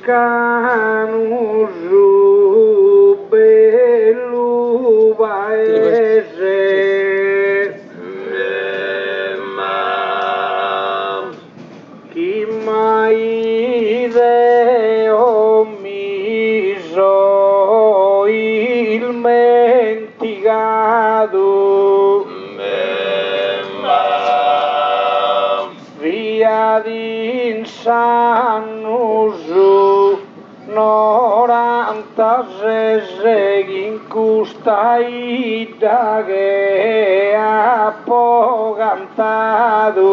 scanusu bellu paese chi mai deo miso il menticato via d'insannusu 96 in custa ida che ha po' cantato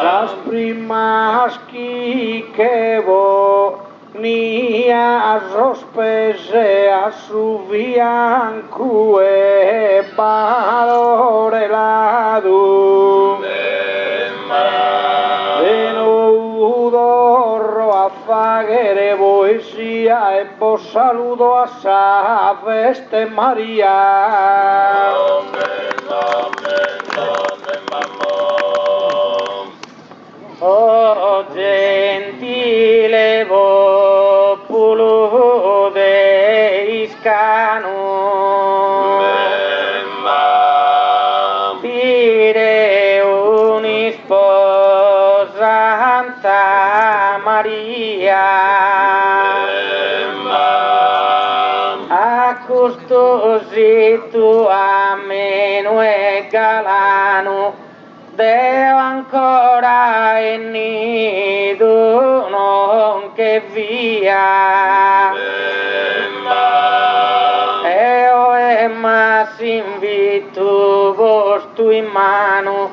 las primas che venia sospese a su fianco e valorelato venuto a fare poesia e poi saluto a sa feste Maria. Oh gentile popolo deiscano, dire ogni sposa Santa Maria, a costosito ameno e galano Deo ancora e nido non che via eo e ma si invito posto in mano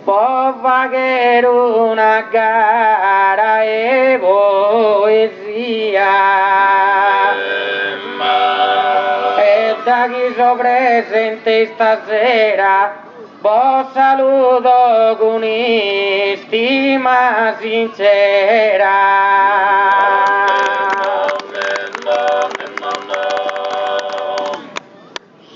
può fare una gara e poesia e da chi so presente stasera vos saluto con stima sincera.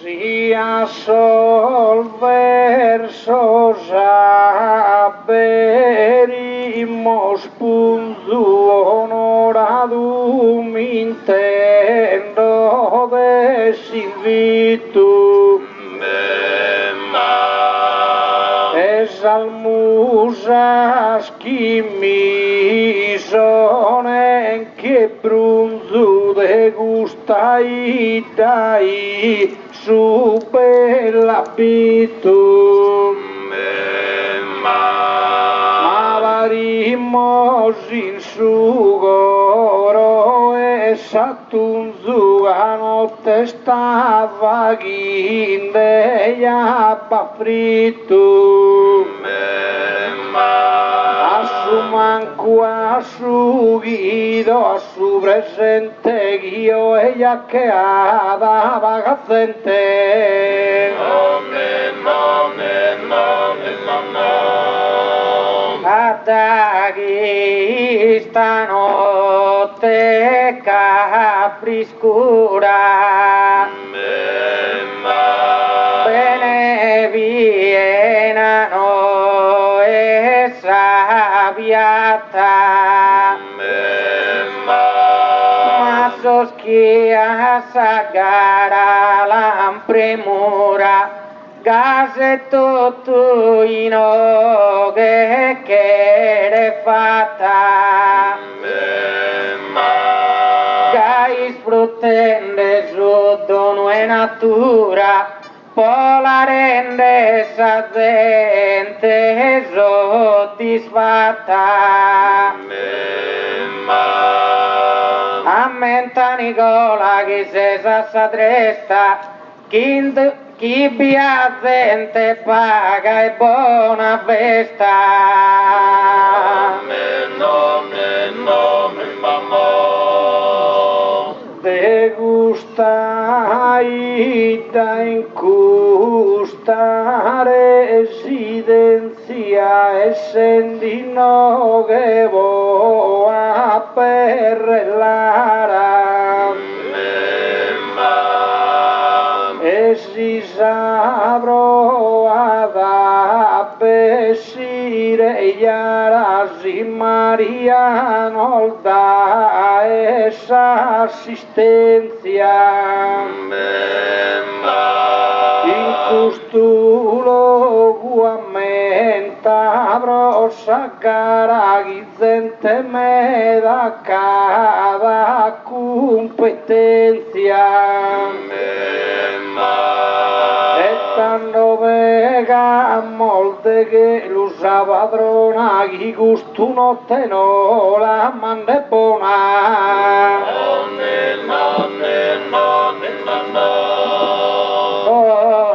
Sia sol verso saperimos punto honoradum intendo desinvito Salmusas chi mi sonen che brunzu de gustai dai su bell'abito ma varimos in su goro e satunzu a notte stava ghindeia fritto a su manco a su guido a su presente io ella che dava cazzente Attaghi stanotte capri scura bene vienano e sabiata ma soschia sagara l'ampremura gazetto tu in oghe che le fatta gai sfruttende su dono e natura poi la rende sa gente soddisfatta ammenta Nicola che se sa tresta chi via gente paga e buona festa. Te gustai da incusta residenza essendo che voa per l'ara e si saprò ad appessire gli arasi Mariano da essa assistenza in custulo guamenta brossa cara gente me da cada competencia e tanto vega molte che lo sa padrona chi gusto non te no la mande buona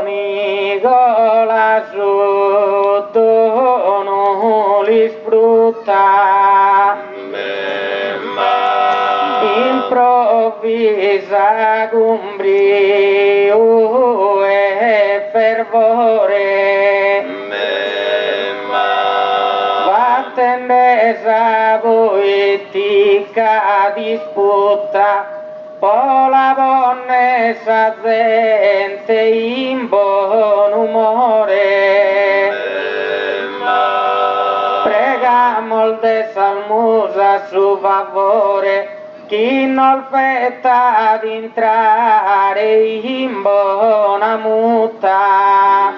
Nicola sotto non li sfrutta improvvisa con brio e fervore vattene sa poetica disputa poi la bonnessa gente in buon umore pregamo il de salmosa su favore chi non fetta ad entrare in buona muta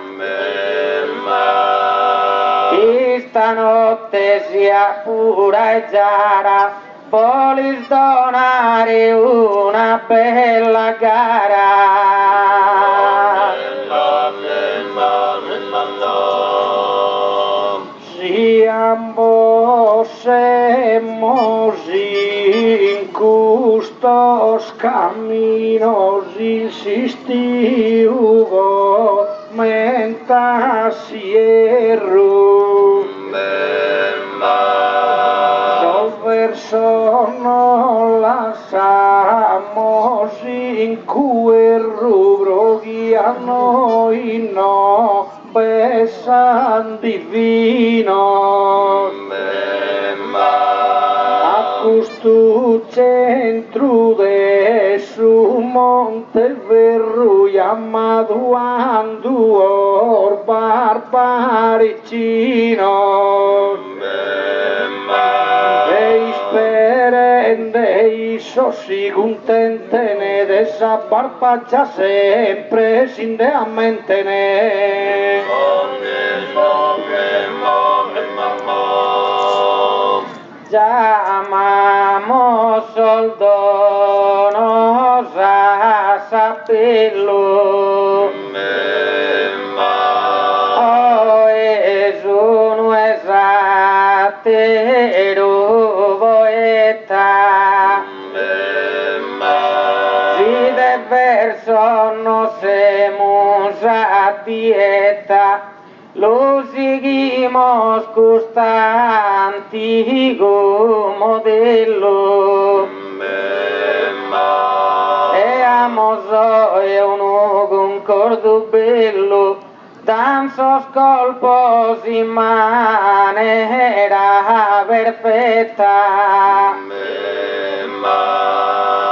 chi stanotte sia pura e giara volis donare una bella gara siamo semos in custos caminos insistiu menta sierru sono lasciamos in cui rubro guiano in no besan divino a questo centro de su monte verru chiamato Anduor barbaricino perende iso si contentene de sa barbaccia sempre sin de ammentene chiamamos soldonos a saperlo oh es uno esatero si de verso no semos a dieta lo seguimos custa antico modello e amos e uno concordo bello danzos colpos in maniera perfetta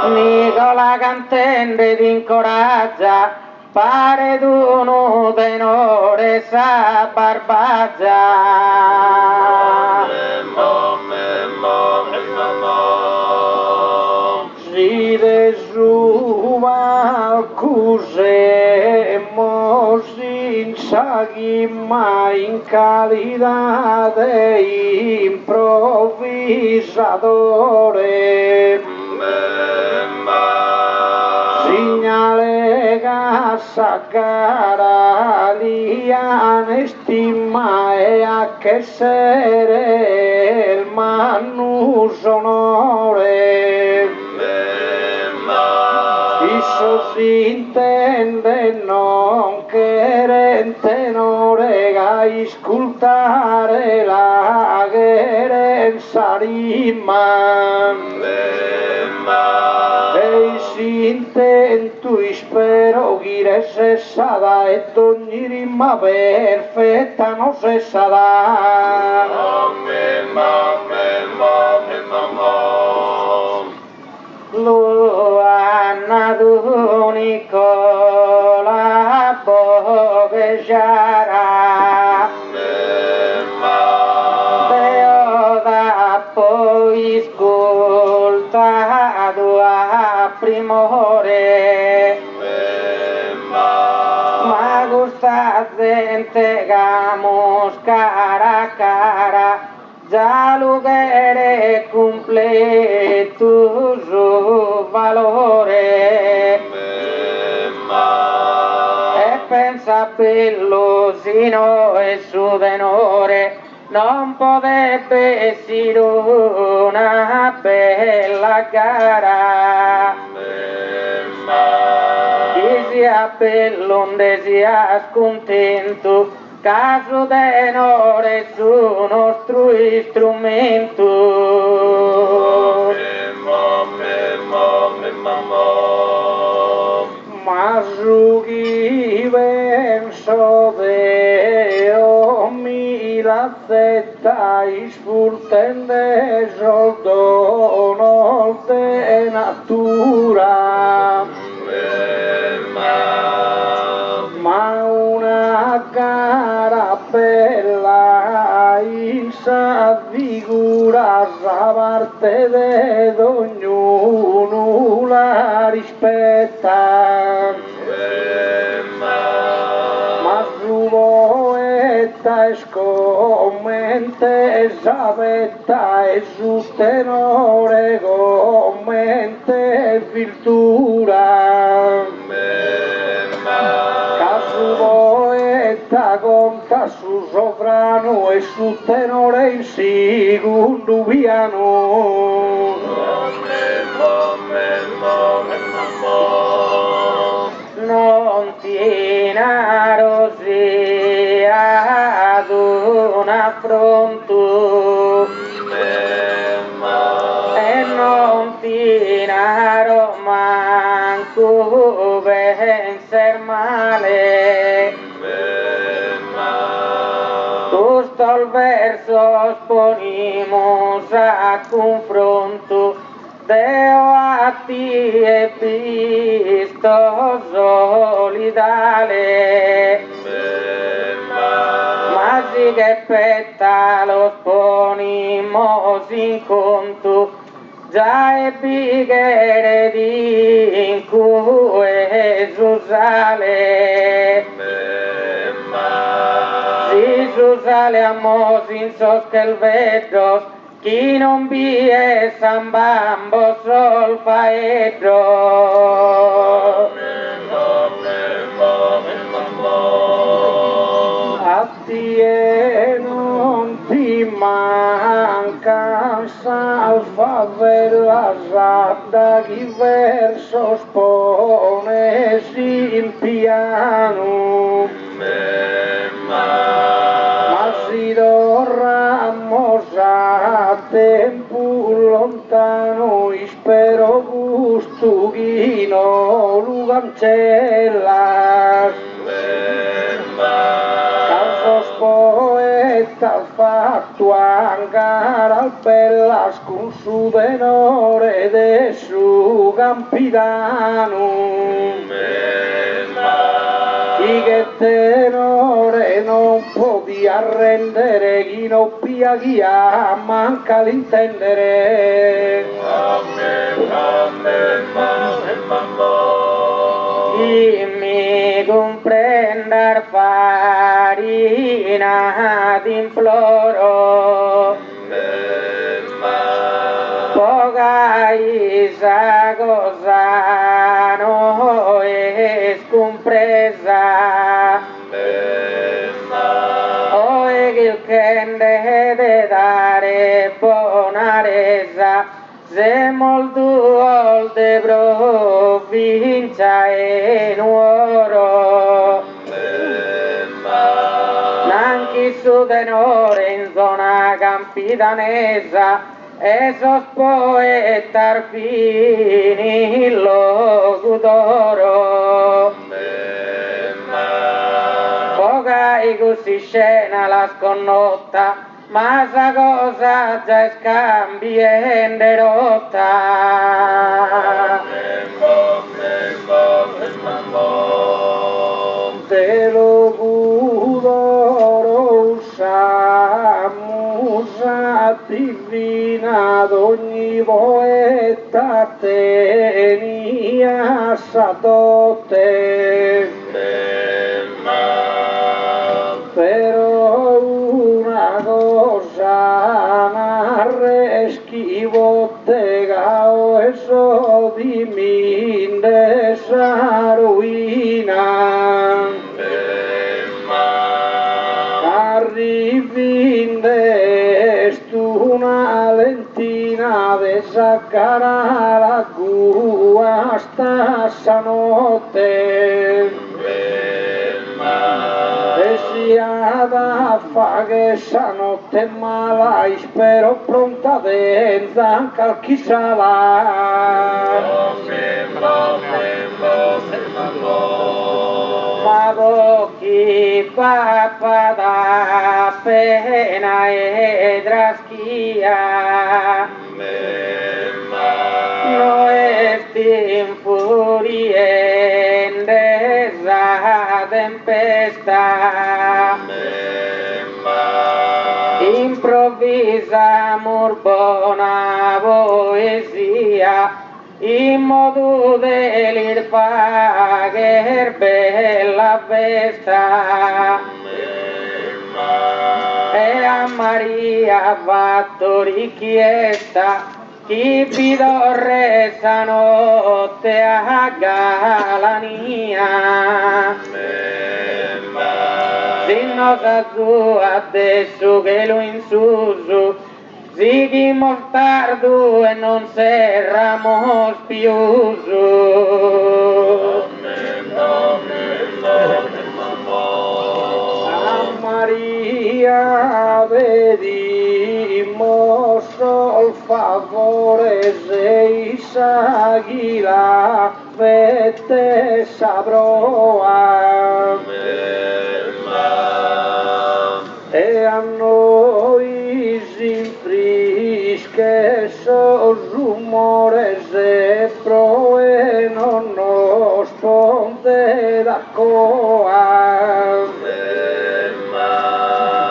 Nicola cantende d'incoraggia pare d'uno tenore sa barbaggia si desuva accusemos in saghima in calidad de improvvisadore segnale cassa cara liane stima e a che sere il mannu sonore isso si intende non querente non rega ascoltare la querenza rima e si intento spero che cessata e ogni rima perfetta non cessata lo annato Nicola Bovegiara Deoda primore ma questa gente gamos cara a cara già lo che completo su valore e pensa pellosino e su denore non potrebbe essere una bella gara chi sia bellonde sia scontento caso denore su nostro strumento ma su chi penso deo mi l'azzetta ispurtende soldono de natura ma una gara bella in sa figura sa parte de ognuno la rispetta ma su poeta e scommente sapetta e su tenore commente virtura su poeta conta su soprano e su tenore in secondo piano non tiene rosia ad un affronto e non tiene manco penser male tutto il verso sponimos a confronto Deo a ti e visto solidale ma sì che petta lo sponimos in conto già e bighere di in cui Susale si Susale amos in sos che il vedros chi non vi è sambambo solfaedro a ti e non ti manca salva bella da chi verso spone il piano ma si dorramos a tempo lontano spero gusto chi no lu cancellas calzos poetas fatto ancora bellas con su tenore de su campidano chi che tenore non podia arrendere chi non pia chi ha manca l'intendere chi mi comprender farina d'imploro poca isa cosa no è scompresa o è il che deve dare buona resa se molto de provincia e nuoro nanchi su tenore in zona campidanesa esos poetar fini il locutoro poca e così scena la sconnotta ma sa cosa già scambiende rotta te lo pudoro usamus divina d'ogni poeta teni mia sadotte, però una cosa narreschi bottega e so di minde sa ruina, arrivinde stuna lentina de sacara la cua stanotte, e sia da fa che stanotte mala spero pronta denza calchi sarà. Ma bocchi papà da pena e draschia, no estim furiende sa tempesta, improvvisa murbona poesia, in modo delir pagher bella festa, e a Maria fatto richiesta chi vi dorre notte a Galania, sinno sa su adesso che lo insusu si dimostardo e non serramos piuso. A Maria vedimos il favore se Isaguila fete sabroa, e a noi si infrische sos rumores e proe non nos ponte da coa,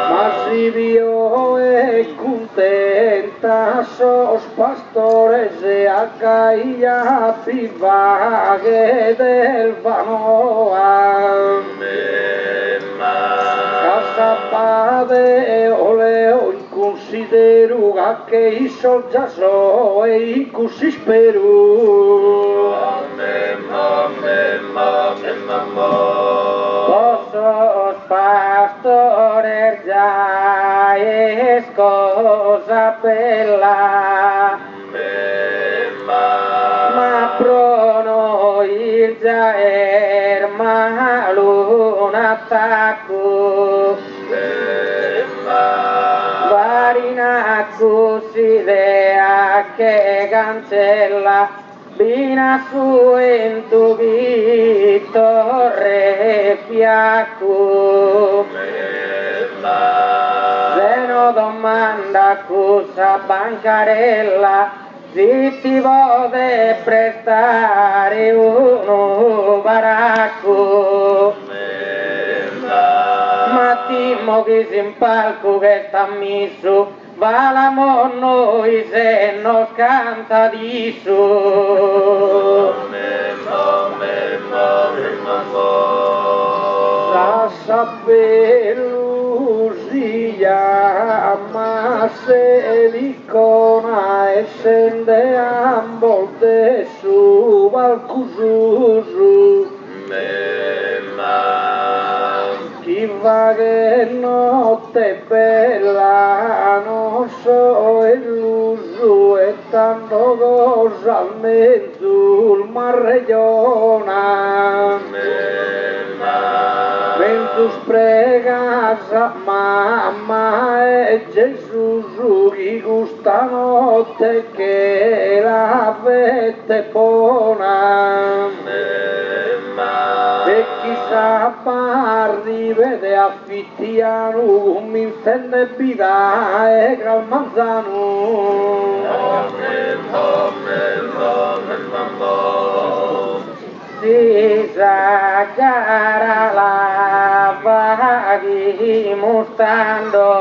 ma si vio e contenta sos pastores e a caia pivaghe del vanoa, sapade oleo in considero che i sol già so e in così spero. Posso pastore già è cosa bella, ma pro noi già è malo un attacco, varina cusidea che cancella bina su intubito re fiacco, se no domanda cosa bancarella si ti vuole prestare uno baracco, ma Timo che si in palco che sta messo valamo noi se nos canta di su. La sappelusia ma se l'icona e scende a volte su valcususu, chi va che notte bella non so illuso e tanto cosa al mezzo il marregiona, mentre pregas a mamma e Gesù chi gusta notte che la vette buona, e chissà arrivede a Fittiano mi intende bida e Gal Manzano. Si sacara la vaghi mustando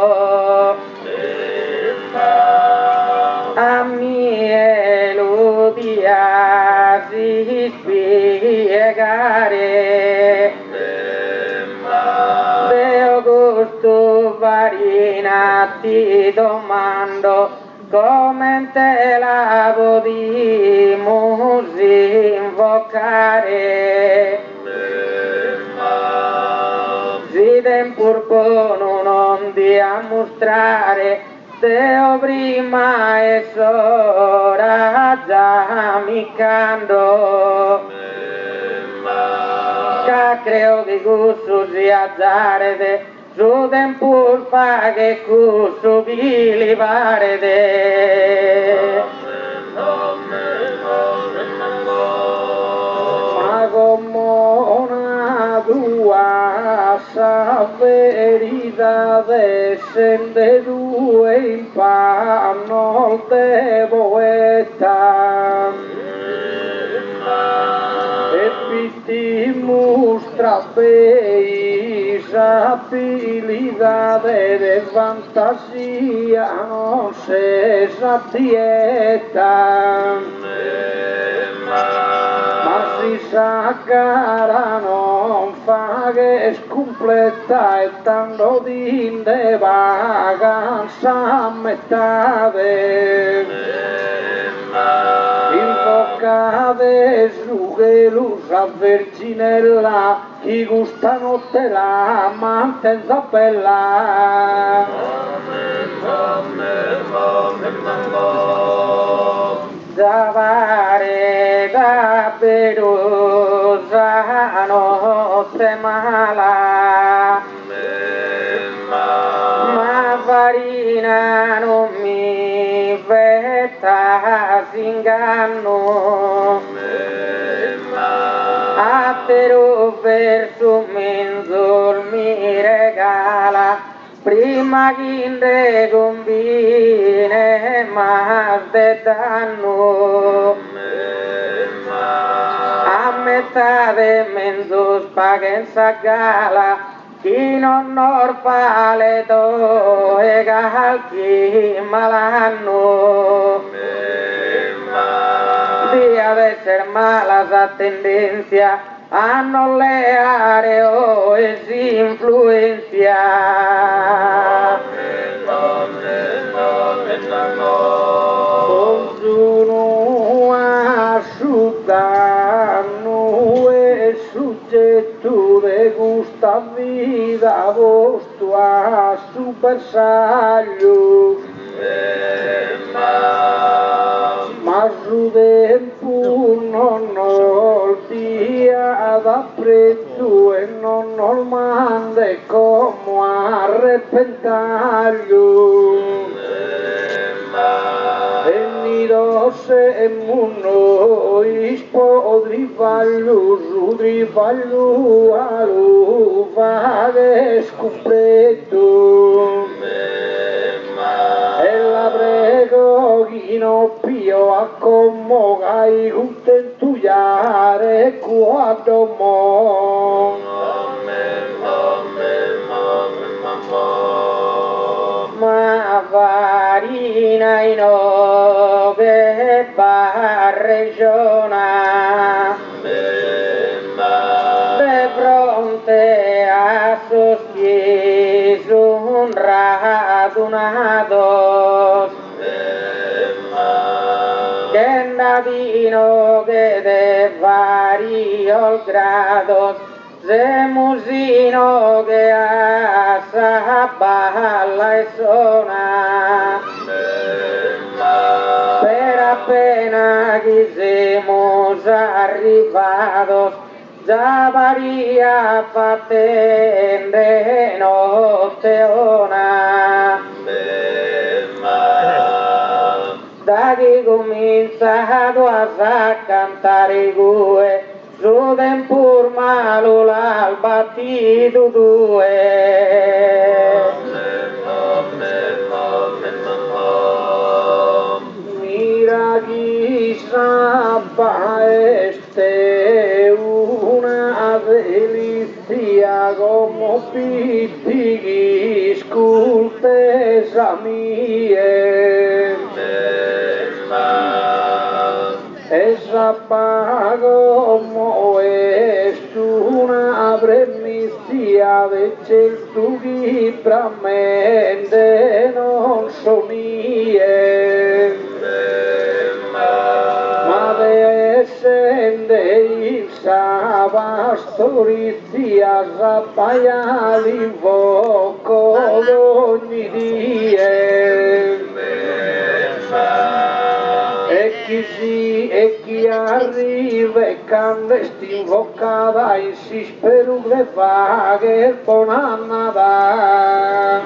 a mie ludia si di spiegare. Deo gusto farina ti domando come te la potremmo invocare. Si tempur buono non ti a mostrare Deo prima e sora già amicando. Che creo che questo sia zarete, su tempur fa che questo vi parete. Ma come una tua sa verità descende due in panno de poeta. E ti mostra abilità de fantasia non se dieta, ma si sa cara non fa che scompletta e tanto di vacanza a metà invocate su che l'usa verginella chi gusta notte la mantenza bella. Zavare da perosa notte mala, ma farina non mi vetta s'inganno. A te verso menzol mi regala prima che ne conviene ma de danno. A metà de mezzo spagenza gala chi non orfa le toe calchi malanno. Di aver mala sa tendenza a non leare o si influenzia. Consumo asciutano e soggetto de gusta vita vostro a su bersaglio. Ma su tempo non ho dia da prezzo e non ho mande come arrepentaglio. E mi dosse e munno ispo trivaglio su trivaglio a fare scompleto. E la prego chi non pio a como gai contentuiare quando mo. Ma farina in ove barregiona de fronte a sospieso un radunato che nadino che de vario grado se musino che assa balla e suona per appena che siamo arrivados già varia fattende notte ona. Da chi cominciato a cantare gue su tempur malo l'al battito due. Mira chi sappa este una delizia come pitti scultesa mie. Essa pago una premisia del tugi brammente non sonie ma descende il sabastorizia sappaia l'invoco d'ogni dia e chi arriva e canta stinvocata in si spero che fa che bonannata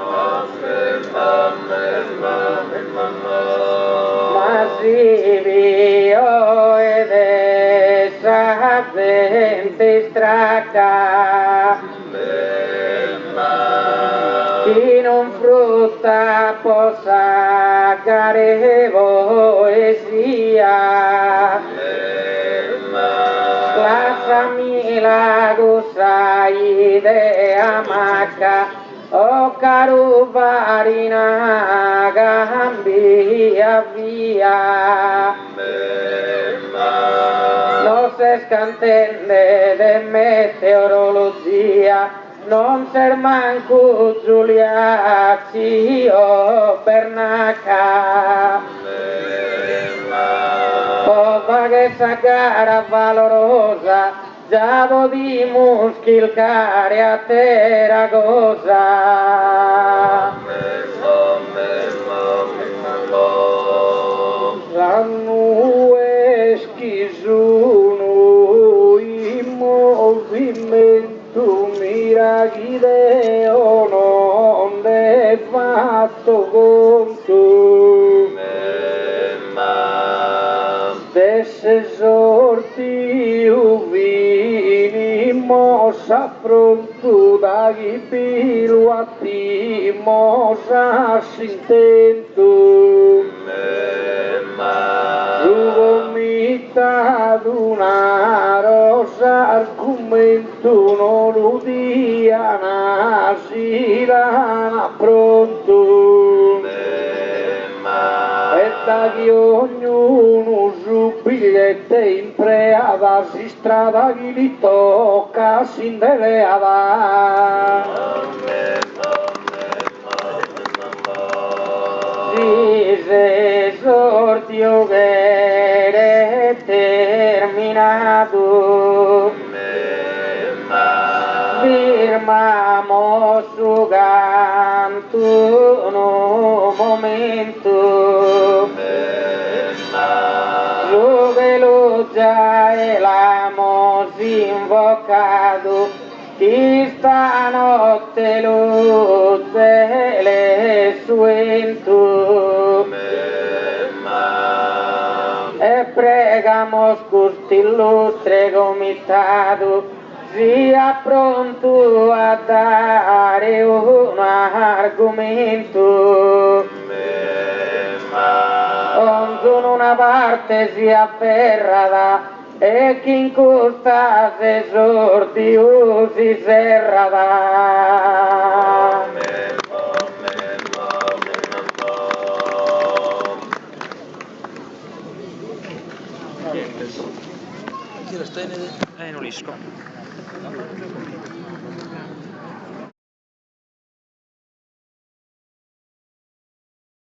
ma si vio ed essa gente stracca chi non frutta possa care poesia lasciami la gussa idea macca o caro varina cambia via non se scantende de meteorologia non ser manco Giuliazzi o Bernacca Pova che sa gara valorosa già di muschil care a terra cosa sanno eschisuno in movimento miragideo non è fatto conto desse sorti uvini mossa pronto da chi pilu a ti mossa s'intento Gomita d'una rosa argomento non udia nasilana pronto e da chi ognuno su bigliette impreada si strada chi li tocca si indeleada se sortio che è terminato firmamo su canto un momento su che lo già e l'amo si invocato chi stanotte luce le suento e pregamos questo illustre comitato sia pronto a dare un argomento ognuno una parte si afferrata e chi in costa se sorti o si serrata Non riesco.